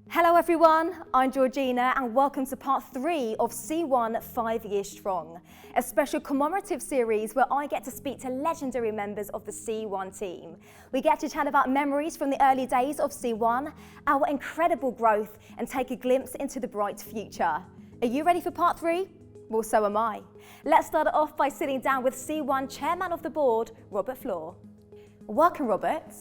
Hello everyone, I'm Georgina and welcome to part 3 of C1 5 Years Strong, a special commemorative series where I get to speak to legendary members of the C1 team. We get to chat about memories from the early days of C1, our incredible growth, and take a glimpse into the bright future. Are you ready for part 3? Well, so am I. Let's start it off by sitting down with C1 Chairman of the Board, Robert Flor. Welcome, Robert.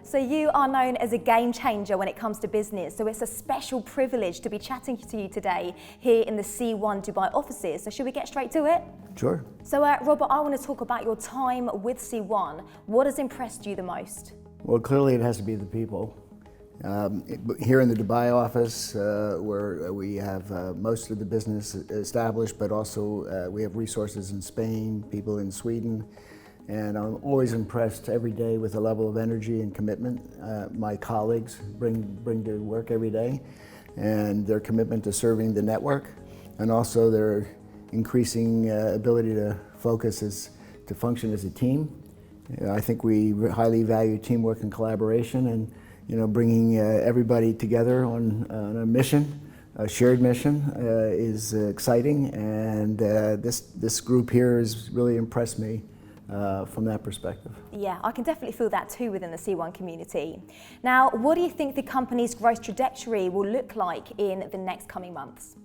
So you are known as a game changer when it comes to business, so it's a special privilege to be chatting to you today here in the C1 Dubai offices. So should we get straight to it? Sure. So Robert, I want to talk about your time with C1. What has impressed you the most? Well, clearly it has to be the people. Here in the Dubai office, where we have most of the business established, but also we have resources in Spain, people in Sweden, and I'm always impressed every day with the level of energy and commitment my colleagues bring to work every day, and their commitment to serving the network, and also their increasing ability to to function as a team. I think we highly value teamwork and collaboration, and bringing everybody together on a mission. A shared mission is exciting, and this group here has really impressed me from that perspective. Yeah, I can definitely feel that too within the C1 community. Now, what do you think the company's growth trajectory will look like in the next coming months?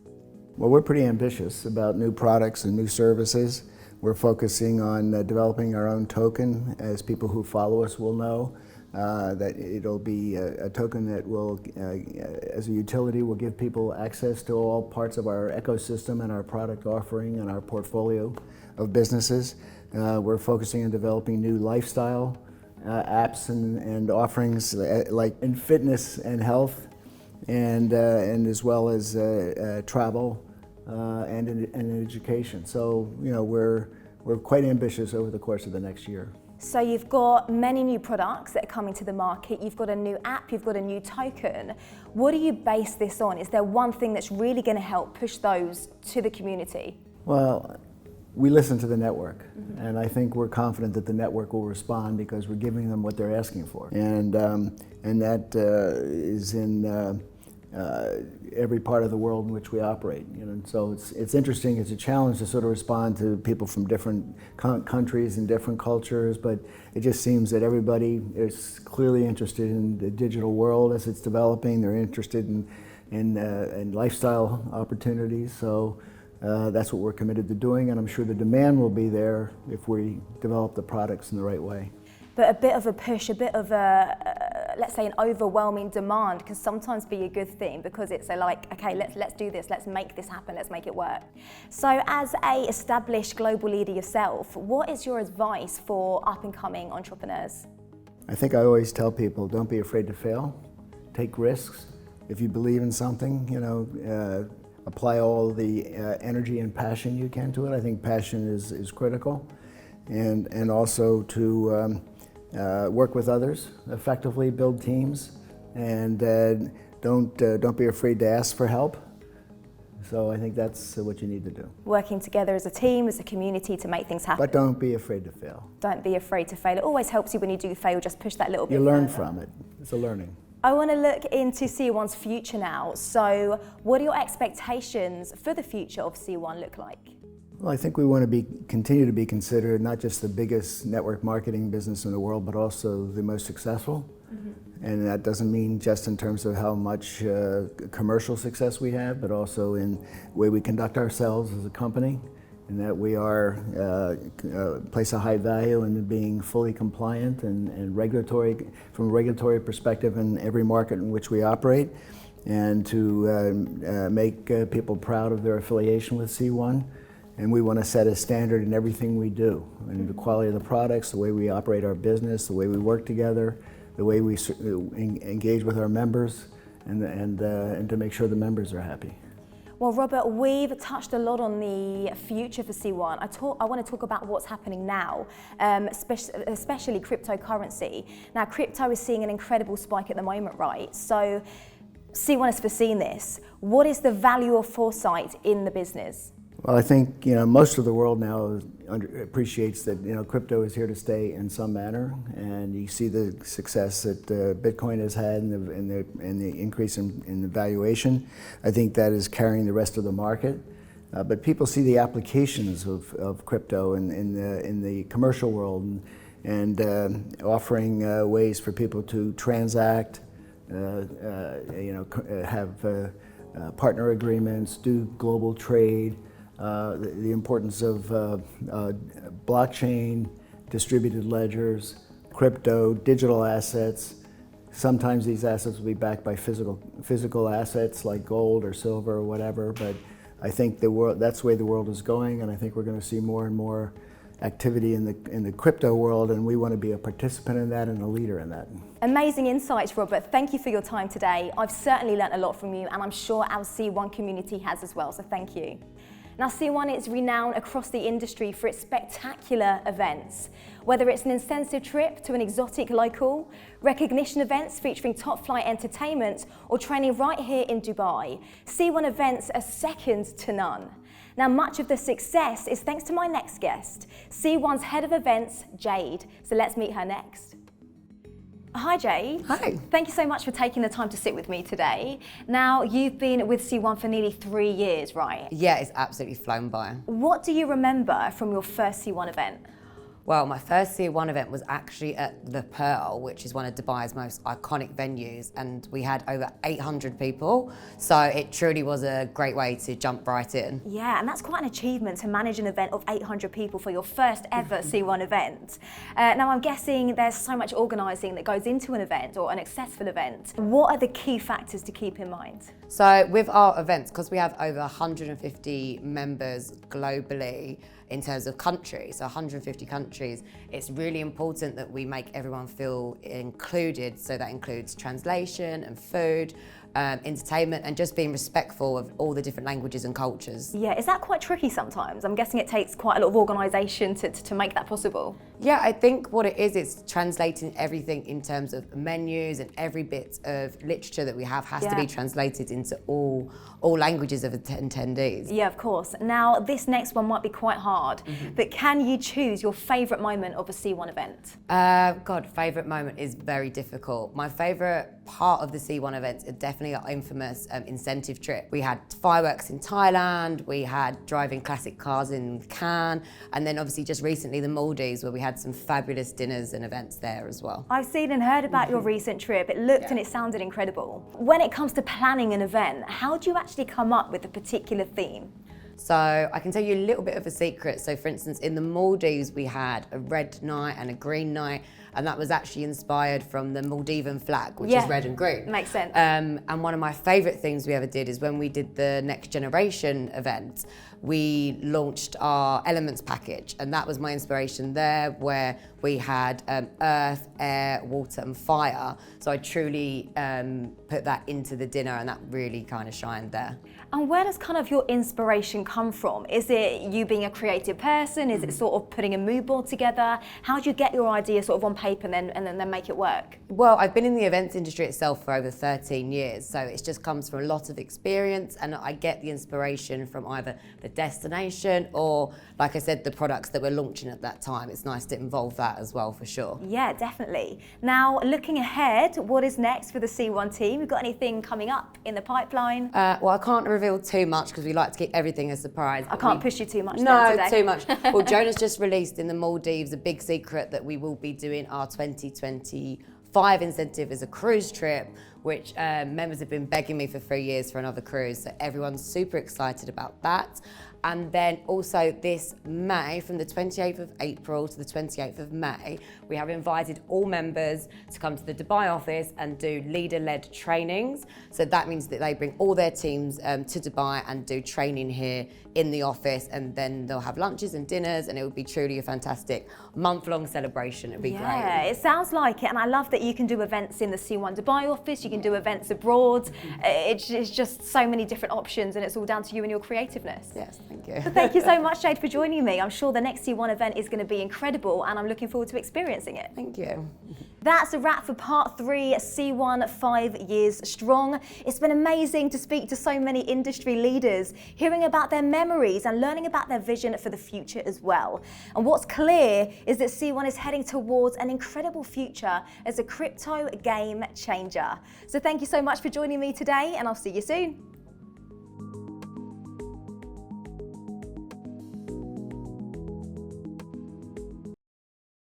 Well, we're pretty ambitious about new products and new services. We're focusing on developing our own token, as people who follow us will know. That it'll be a token that will, as a utility, will give people access to all parts of our ecosystem and our product offering and our portfolio of businesses. We're focusing on developing new lifestyle apps and offerings like in fitness and health, and as well as travel and in education. So we're quite ambitious over the course of the next year. So you've got many new products that are coming to the market, you've got a new app, you've got a new token. What do you base this on? Is there one thing that's really going to help push those to the community? Well, we listen to the network, and I think we're confident that the network will respond because we're giving them what they're asking for. And that is in every part of the world in which we operate. So it's interesting. It's a challenge to sort of respond to people from different countries and different cultures, but it just seems that everybody is clearly interested in the digital world as it's developing. They're interested in lifestyle opportunities. So that's what we're committed to doing, and I'm sure the demand will be there if we develop the products in the right way. But a bit of a push, a bit of a, let's say, an overwhelming demand can sometimes be a good thing, because it's like, okay, let's do this, let's make this happen, let's make it work. So as a established global leader yourself, what is your advice for up and coming entrepreneurs? I think I always tell people, don't be afraid to fail, take risks. If you believe in something, apply all the energy and passion you can to it. I think passion is critical, and also to work with others effectively, build teams, and don't be afraid to ask for help. So I think that's what you need to do. Working together as a team, as a community to make things happen. But don't be afraid to fail. Don't be afraid to fail. It always helps you when you do fail, just push that little bit You learn further. from it. It's a learning. I want to look into C1's future now. So what do your expectations for the future of C1 look like? Well, I think we want to continue to be considered not just the biggest network marketing business in the world, but also the most successful. And that doesn't mean just in terms of how much commercial success we have, but also in the way we conduct ourselves as a company, and that we are place a high value in being fully compliant and regulatory, from a regulatory perspective in every market in which we operate, and to make people proud of their affiliation with C1. And we want to set a standard in everything we do, and the quality of the products, the way we operate our business, the way we work together, the way we engage with our members, and to make sure the members are happy. Well, Robert, we've touched a lot on the future for C1. I want to talk about what's happening now, especially cryptocurrency. Now, crypto is seeing an incredible spike at the moment, right? So C1 has foreseen this. What is the value of foresight in the business? Well, I think most of the world now appreciates that crypto is here to stay in some manner, and you see the success that Bitcoin has had in the increase in the valuation. I think that is carrying the rest of the market. But people see the applications of crypto in the commercial world and offering ways for people to transact, have partner agreements, do global trade, the importance of blockchain, distributed ledgers, crypto, digital assets. Sometimes these assets will be backed by physical assets like gold or silver or whatever, but I think that's the way the world is going, and I think we're going to see more and more activity in the crypto world, and we want to be a participant in that and a leader in that. Amazing insights, Robert. Thank you for your time today. I've certainly learnt a lot from you, and I'm sure our C1 community has as well, so thank you. Now, C1 is renowned across the industry for its spectacular events. Whether it's an incentive trip to an exotic local, recognition events featuring top flight entertainment, or training right here in Dubai, C1 events are second to none. Now, much of the success is thanks to my next guest, C1's head of events, Jade. So let's meet her next. Hi, Jade. Hi. Thank you so much for taking the time to sit with me today. Now, you've been with C1 for nearly 3 years, right? Yeah, it's absolutely flown by. What do you remember from your first C1 event? Well, my first C1 event was actually at The Pearl, which is one of Dubai's most iconic venues, and we had over 800 people, so it truly was a great way to jump right in. Yeah, and that's quite an achievement to manage an event of 800 people for your first ever C1 event. Now, I'm guessing there's so much organising that goes into an event or an successful event. What are the key factors to keep in mind? So with our events, because we have over 150 members globally, in terms of countries, so 150 countries, it's really important that we make everyone feel included. So that includes translation and food, entertainment, and just being respectful of all the different languages and cultures. Yeah, is that quite tricky sometimes? I'm guessing it takes quite a lot of organisation to make that possible. Yeah, I think what it is, it's translating everything in terms of menus, and every bit of literature that we have has to be translated into all languages of attendees. Yeah, of course. Now, this next one might be quite hard, but can you choose your favourite moment of a C1 event? God, favourite moment is very difficult. My favourite part of the C1 events is definitely our infamous incentive trip. We had fireworks in Thailand, we had driving classic cars in Cannes, and then obviously just recently the Maldives, where we had some fabulous dinners and events there as well. I've seen and heard about your recent trip. It looked and it sounded incredible. When it comes to planning an event, how do you actually come up with a particular theme? So I can tell you a little bit of a secret. So for instance, in the Maldives, we had a red night and a green night, and that was actually inspired from the Maldivian flag, which is red and green. Makes sense. And one of my favourite things we ever did is when we did the Next Generation event, we launched our Elements package, and that was my inspiration there, where we had earth, air, water and fire. So I truly put that into the dinner, and that really kind of shined there. And where does kind of your inspiration come from? Is it you being a creative person? Is it sort of putting a mood board together? How do you get your idea sort of on paper and then make it work? Well, I've been in the events industry itself for over 13 years, so it just comes from a lot of experience, and I get the inspiration from either the destination or, like I said, the products that we're launching at that time. It's nice to involve that as well, for sure. Yeah, definitely. Now, looking ahead, what is next for the C1 team? We've got anything coming up in the pipeline? Well, I can't reveal too much because we like to keep everything a surprise. I can't push you too much. No, today. too much. Well, Jonah's just released in the Maldives a big secret that we will be doing our 2025 incentive as a cruise trip, which members have been begging me for 3 years for another cruise. So everyone's super excited about that. And then also this May, from the 28th of April to the 28th of May, we have invited all members to come to the Dubai office and do leader-led trainings. So that means that they bring all their teams to Dubai and do training here in the office, and then they'll have lunches and dinners, and it will be truly a fantastic month-long celebration. It'll be great. Yeah, it sounds like it, and I love that you can do events in the C1 Dubai office, you can do events abroad. It's just so many different options, and it's all down to you and your creativeness. Yes, thank you. So thank you so much, Jade, for joining me. I'm sure the next C1 event is going to be incredible, and I'm looking forward to experiencing it. Thank you. That's a wrap for part 3, C1 5 Years Strong. It's been amazing to speak to so many industry leaders, hearing about their memories and learning about their vision for the future as well. And what's clear is that C1 is heading towards an incredible future as a crypto game changer. So thank you so much for joining me today, and I'll see you soon.